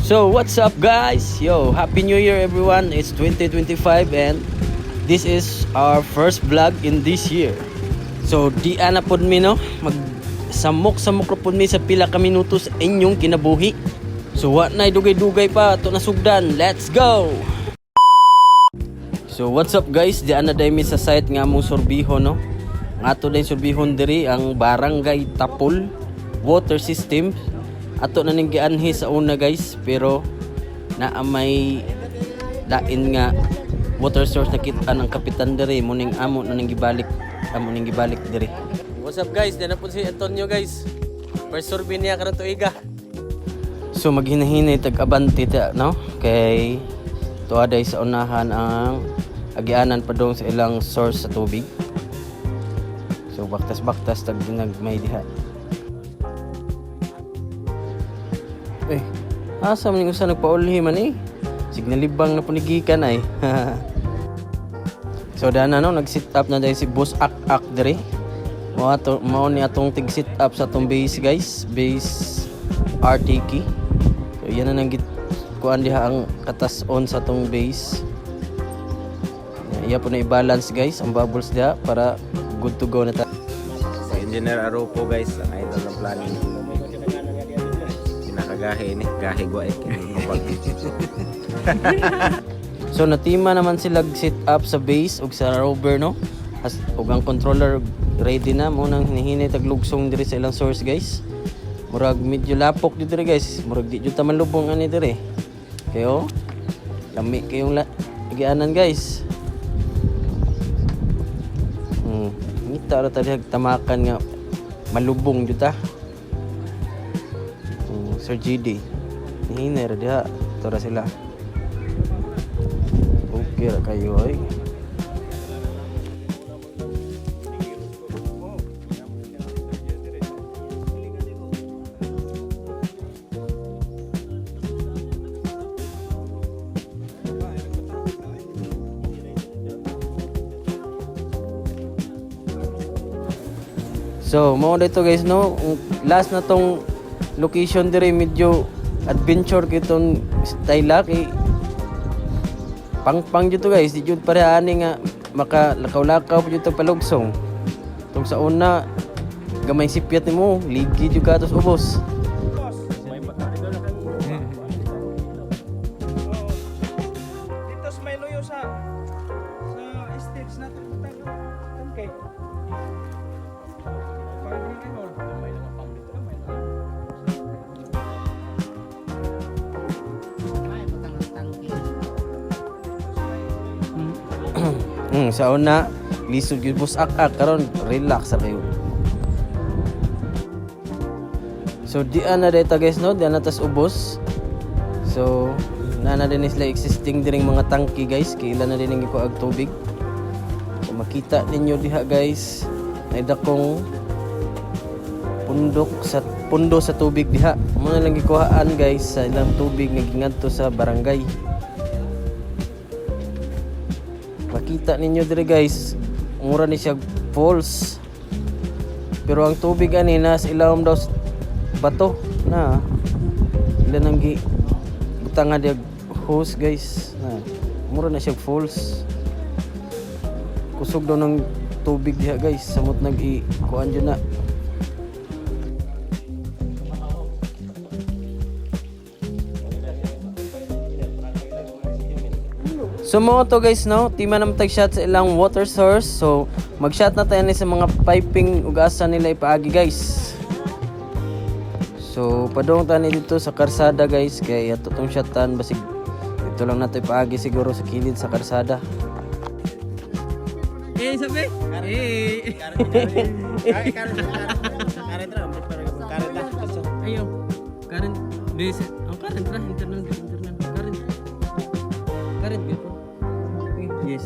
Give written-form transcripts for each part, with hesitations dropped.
So what's up guys? Yo, Happy New Year everyone. It's 2025 and this is our first vlog in this year. So di ana pod mi no mag samok pod mi sa pila ka minutos inyong kinabuhi. So wa nay dugay-dugay pa to nasugdan. Let's go. So what's up guys? Di ana day mi sa site nga among Sorbihon no. Ato day Sorbihon diri ang Barangay Tapol water system. Ato na ning gianhi sa una guys, pero naa may lain nga water source nakita ng kapitan diri mo ning amo na ning gibalik diri. What's up guys? Dana po si Antonio guys. First survey niya karon tuiga. So maghinahinay tag-abante ta no kay tuaday sa unahan ang agianan padong sa ilang source sa tubig. So baktas tag may diha. Asa man yung usa nagpaulhi man signalibang na punigikan ay. So dana no nag-sit up na dahil si Boss Ak diri. Mao ni atong tig-sit up sa atong base guys, base RTK. So yan na nang kuan diha ang katas-on sa atong base. Iya po na i-balance guys ang bubbles diha para good to go na ta. Sa Engineer Arupo guys, ang idol ng planning. Gahe ni, gahe guay. So natima naman sila sit up sa base ug sa rover no. Ug ang controller ready na mo nang hinihinay tag lugsong diri sa ilang source guys. Murag medyo lapok dito diri guys. Murag di jud ta manlubong ani diri. Kayo lami kayong gianan guys. Ngita ra tadi tamakan nga malubong jud ta. Sir GD hiner dia tora sila okay ra kayo ay so mo dito guys no last na tong location dire medyo adventure kitong style kay pang dito guys di jud pareani nga makalakaw-lakaw jud to palugsong tong sa una gamay sipyat nimo ligi jud ka tos ubos. Dito sa may loyo sa stage natin kay Sa una lisod gyud Boss Ak karon relax ra kayo. So di ana data guys no, di ana tas ubos. So na din sila existing diring mga tangki guys, kay ilan na din ang ikuag tubig. So makita ninyo diha guys, ay dakong pundo sa tubig diha. Mo na lang gikuhaan guys sa ilang tubig nga gingadto sa barangay. Makita ninyo dire guys, mura ni siya falls. Pero ang tubig ani nas ilawom daw bato na. Ilan ang gi butang nga hose guys na. Mura na siya falls. Kusog daw ng tubig diha guys, samot nag-i-kuan jud na. So mo to guys no, tima naman tag shot sa ilang water source. So mag-shot na tayo sa mga piping ug asa nila ipaagi guys. So padung tani dito sa karsada guys, kay ato tong shotan basig dito lang nato ipaagi siguro sa kilid sa karsada. sabi? Ayo. Current base. Ang current ra internal current. Current gitu. Yes.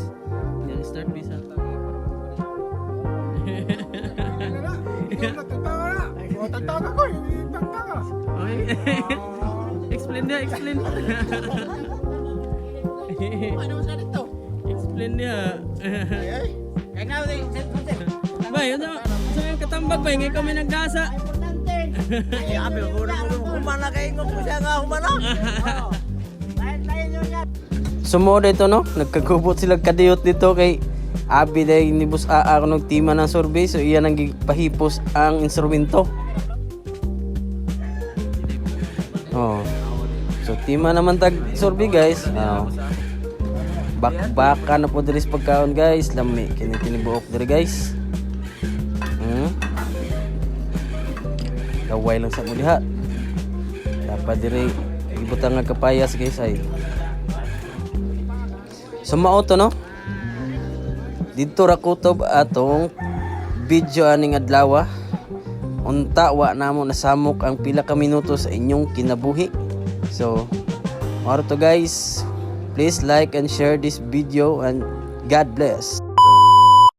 Yan start bisa. Explain dia. Ano sa dito? Explain dia. Kaya nga, Bay, ano yung katambag ba? Ngayon kami nagdasa. Ay, abi ko na humana kay ngom siya nga humana. Sumo dito no, nagkagubot sila kadiyot dito kay abi day ni Boss AA kunog tima ng survey, so iyan ang pahipos ang instrumento. Oh. So tima naman tag survey guys. Oh. Bakbaka na po diri sa pagkaon guys, lami kini tinibuok diri guys. Kaway lang sa mo diha. Dapat diri ibutang nga kapayas guys ay. So mao to no. Dito ra kutob atong video aning adlaw. Unta wa namo nasamok ang pila ka minuto sa inyong kinabuhi. So mao to guys. Please like and share this video and God bless.